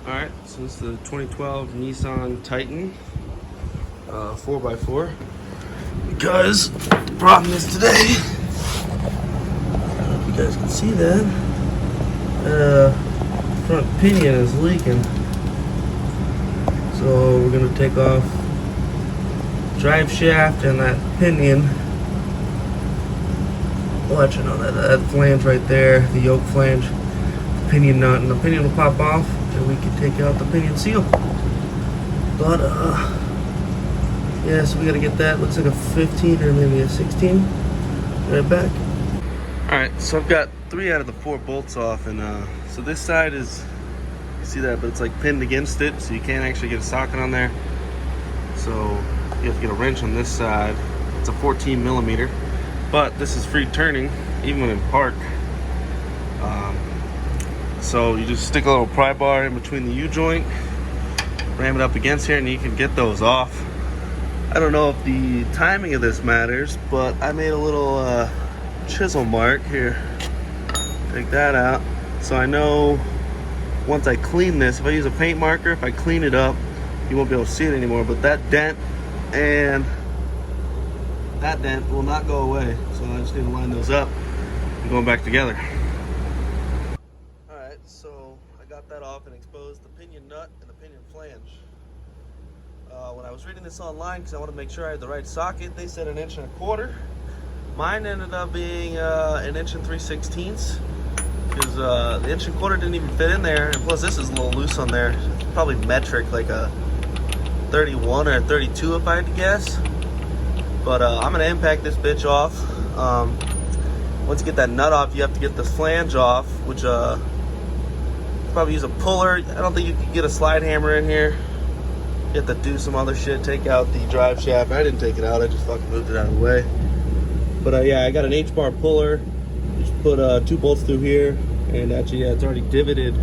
Alright, so this is the 2012 Nissan Titan 4x4. Guys, the problem is today, I don't know if you guys can see that, front pinion is leaking. So we're going to take off drive shaft and that pinion. Well, actually no, that flange right there, the yoke flange, the pinion nut, and the pinion will pop off and we can take out the pinion seal. But yeah, so we gotta get that. Looks like a 15 or maybe a 16. Right back. Alright, so I've got 3 out of the 4 bolts off, and so this side is, you see that, but it's like pinned against it, so you can't actually get a socket on there. So you have to get a wrench on this side. It's a 14 millimeter, but this is free turning even when in park. So you just stick a little pry bar in between the U-joint, ram it up against here, and you can get those off. I don't know if the timing of this matters, but I made a little chisel mark here. Take that out. So I know once I clean this, if I use a paint marker, if I clean it up, you won't be able to see it anymore. But that dent and that dent will not go away. So I just need to line those up and go them back together. Alright, so I got that off and exposed the pinion nut and the pinion flange. When I was reading this online, because I wanted to make sure I had the right socket, they said 1 1/4 inches. Mine ended up being 1 3/16 inches, because the 1 1/4 inches didn't even fit in there, and plus this is a little loose on there. It's probably metric, like a 31 or 32 if I had to guess. But I'm going to impact this bitch off. Once you get that nut off, you have to get the flange off, which probably use a puller. I don't think you can get a slide hammer in here. You have to do some other shit, take out the drive shaft. I didn't take it out, I just fucking moved it out of the way. But yeah, I got an H-bar puller. Just put 2 bolts through here, and actually, yeah, it's already divoted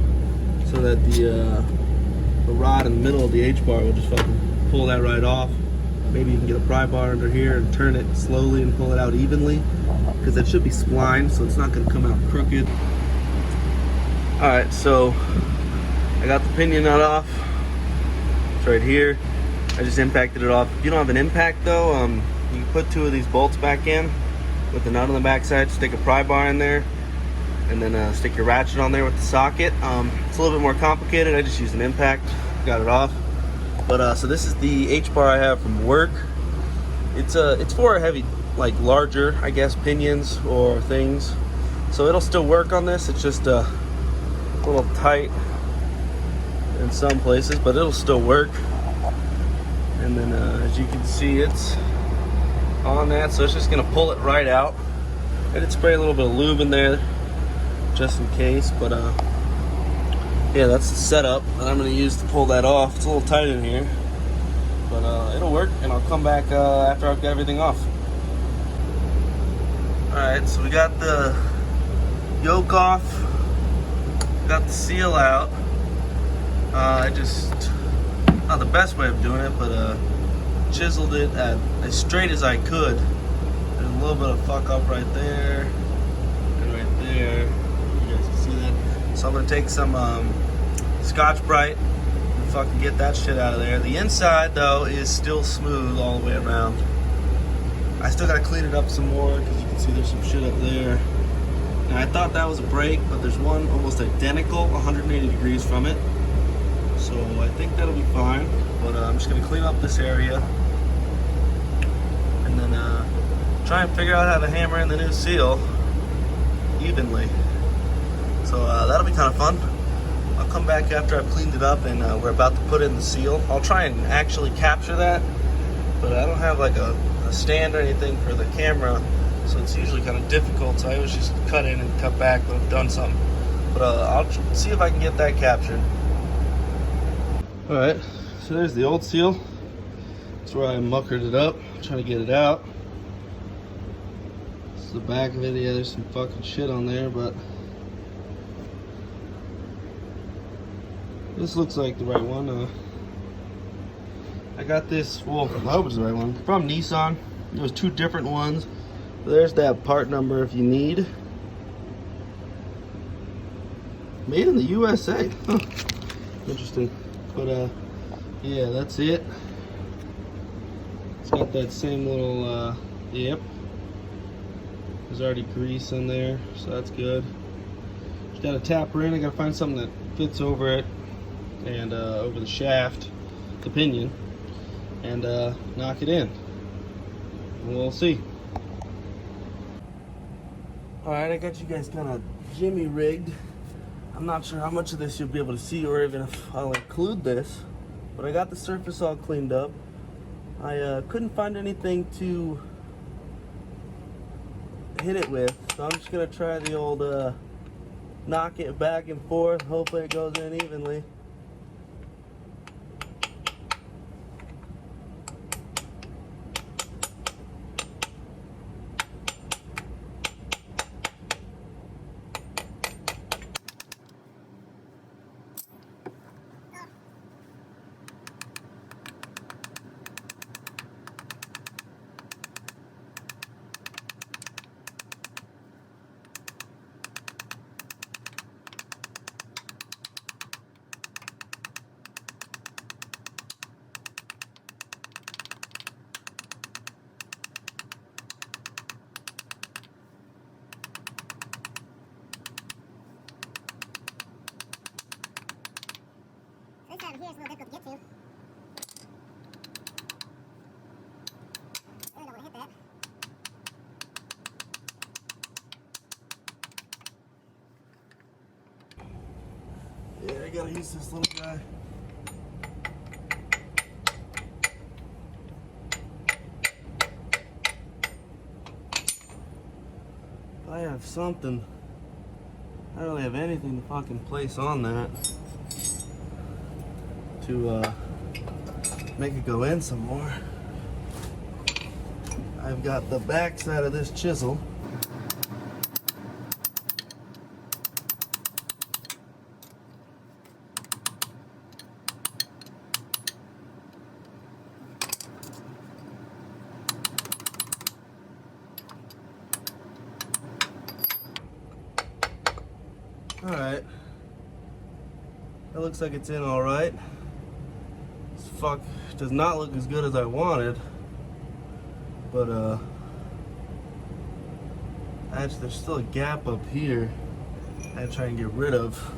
so that the rod in the middle of the H-bar will just fucking pull that right off. Maybe you can get a pry bar under here and turn it slowly and pull it out evenly, because it should be splined, so it's not going to come out crooked. Alright, so I got the pinion nut off. Right here, I just impacted it off. If you don't have an impact though, you can put 2 of these bolts back in with the nut on the back side, stick a pry bar in there, and then stick your ratchet on there with the socket. It's a little bit more complicated. I just used an impact, got it off. But so this is the H-bar I have from work. It's for a heavy, like larger, I guess, pinions or things. So it'll still work on this. It's just a little tight in some places, but it'll still work. And then as you can see, it's on that, so it's just gonna pull it right out. I did spray a little bit of lube in there just in case, but yeah, that's the setup that I'm gonna use to pull that off. It's a little tight in here, but it'll work, and I'll come back after I've got everything off. Alright, so we got the yoke off, got the seal out. I just, not the best way of doing it, but chiseled it as straight as I could. There's a little bit of fuck up right there and right there. You guys can see that. So I'm gonna take some Scotch-Brite and fucking get that shit out of there. The inside though is still smooth all the way around. I still gotta clean it up some more, because you can see there's some shit up there. Now I thought that was a brake, but there's one almost identical 180 degrees from it. So I think that'll be fine, but I'm just gonna clean up this area and then try and figure out how to hammer in the new seal evenly. So that'll be kind of fun. I'll come back after I've cleaned it up and we're about to put in the seal. I'll try and actually capture that, but I don't have like a stand or anything for the camera, so it's usually kind of difficult. So I always just cut in and cut back when I've done something. But I'll see if I can get that captured. Alright, so there's the old seal. That's where I muckered it up, trying to get it out. This is the back of it. Yeah, there's some fucking shit on there, but this looks like the right one. I got this, well, I hope it's the right one, from Nissan. There's 2 different ones. There's that part number if you need. Made in the USA. Huh. Interesting. But yeah, that's it. It's got that same little yep. There's already grease in there, so that's good. Just got a tapper in. I gotta find something that fits over it and over the shaft, the pinion, and knock it in. We'll see. Alright, I got you guys kind of jimmy rigged. I'm not sure how much of this you'll be able to see or even if I'll include this, but I got the surface all cleaned up. I couldn't find anything to hit it with, so I'm just gonna try the old knock it back and forth. Hopefully it goes in evenly. This out of here is a little difficult to get to. I really don't want to hit that. Yeah, I gotta use this little guy. If I have something, I don't really have anything to fucking place on that to make it go in some more. I've got the back side of this chisel. Alright. That looks like it's in alright. This fuck does not look as good as I wanted. But actually there's still a gap up here I had to try and get rid of.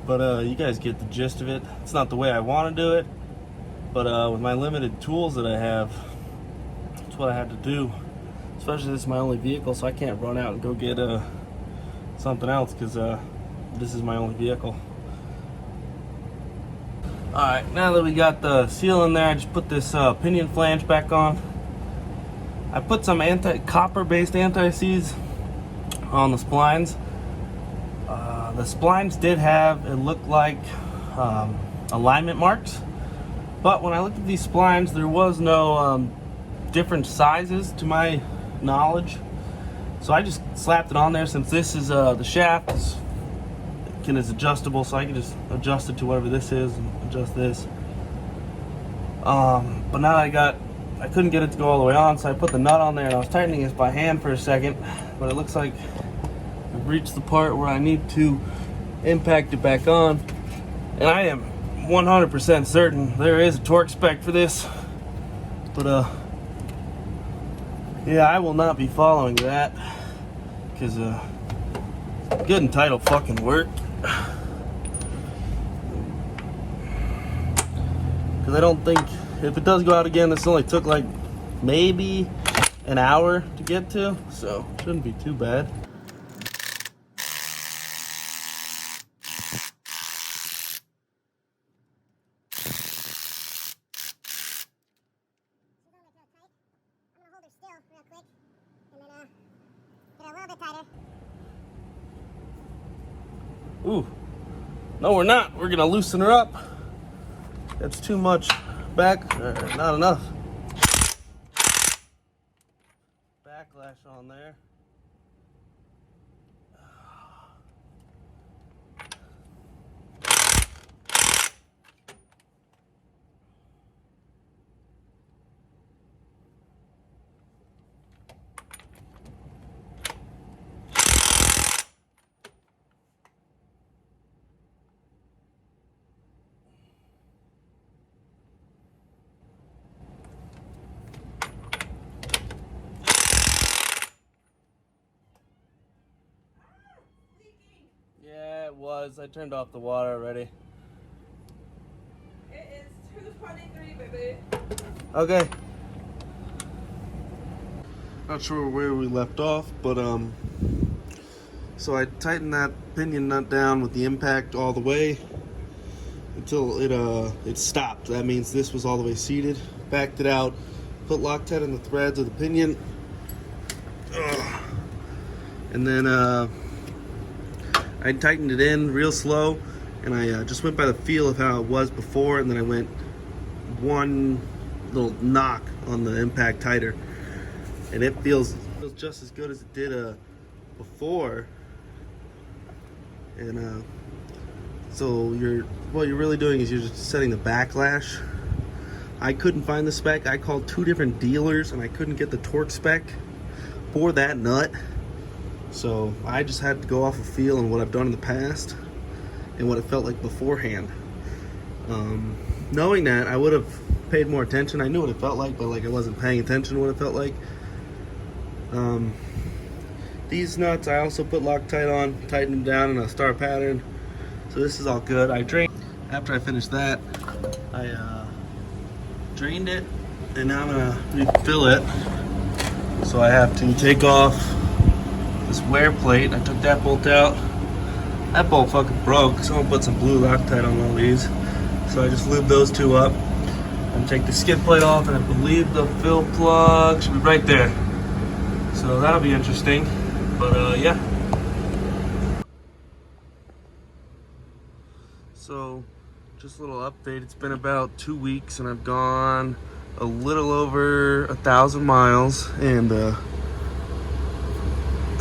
But you guys get the gist of it. It's not the way I want to do it, but with my limited tools that I have, that's what I had to do. Especially this is my only vehicle, so I can't run out and go get something else because this is my only vehicle. Alright, now that we got the seal in there, I just put this pinion flange back on. I put some copper-based anti-seize on the splines. The splines did have, it looked like alignment marks, but when I looked at these splines, there was no different sizes to my knowledge. So I just slapped it on there. Since this is the shaft is adjustable, so I can just adjust it to whatever this is and adjust this. But now I couldn't get it to go all the way on, so I put the nut on there and I was tightening this by hand for a second, but it looks like I've reached the part where I need to impact it back on, and I am 100% certain there is a torque spec for this, but yeah, I will not be following that because good and tight will fucking work. Because I don't think, if it does go out again, this only took like maybe an hour to get to, so shouldn't be too bad. Ooh, no we're not. We're gonna loosen her up. That's too much back, not enough backlash on there. was. I turned off the water already. It is 2:23, baby. Okay. Not sure where we left off, but so I tightened that pinion nut down with the impact all the way until it stopped. That means this was all the way seated. Backed it out, put Loctite in the threads of the pinion, and then I tightened it in real slow, and I just went by the feel of how it was before, and then I went one little knock on the impact tighter, and it feels just as good as it did before. And so what you're really doing is you're just setting the backlash. I couldn't find the spec. I called 2 different dealers and I couldn't get the torque spec for that nut. So I just had to go off of feel and what I've done in the past and what it felt like beforehand. Knowing that, I would have paid more attention. I knew what it felt like, but I wasn't paying attention to what it felt like. These nuts I also put Loctite on, tightened them down in a star pattern. So this is all good. I drained, after I finished that, I drained it, and now I'm gonna refill it. So I have to take off this wear plate. I took that bolt out. That bolt fucking broke. Someone put some blue Loctite on all these. So I just lubed those 2 up. And take the skid plate off, and I believe the fill plug should be right there. So that'll be interesting. But yeah. So just a little update. It's been about 2 weeks and I've gone a little over 1,000 miles, and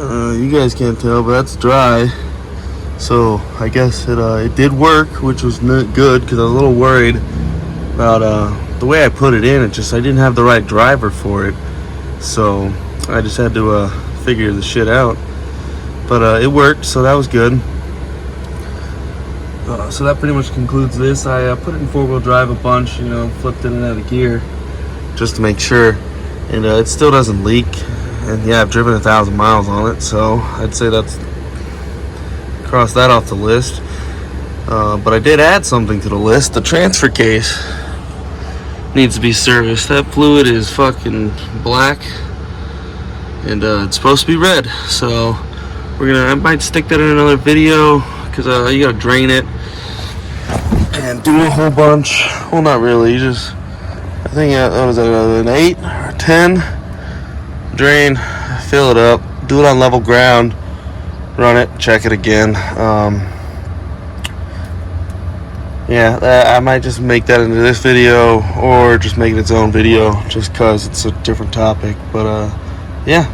you guys can't tell, but that's dry. So I guess it did work, which was good, because I was a little worried about the way I put it in. I didn't have the right driver for it, so I just had to figure the shit out. But it worked, so that was good. So that pretty much concludes this. I put it in 4-wheel drive a bunch, flipped it in and out of gear just to make sure, and it still doesn't leak. And yeah, I've driven 1,000 miles on it, so I'd say that's cross that off the list. But I did add something to the list. The transfer case needs to be serviced. That fluid is fucking black, and it's supposed to be red. So I might stick that in another video, because you gotta drain it and do a whole bunch. Well, not really. You just, I think that was an 8 or 10. Drain, fill it up, do it on level ground, run it, check it again. Yeah, I might just make that into this video, or just make it its own video, just because it's a different topic. But yeah,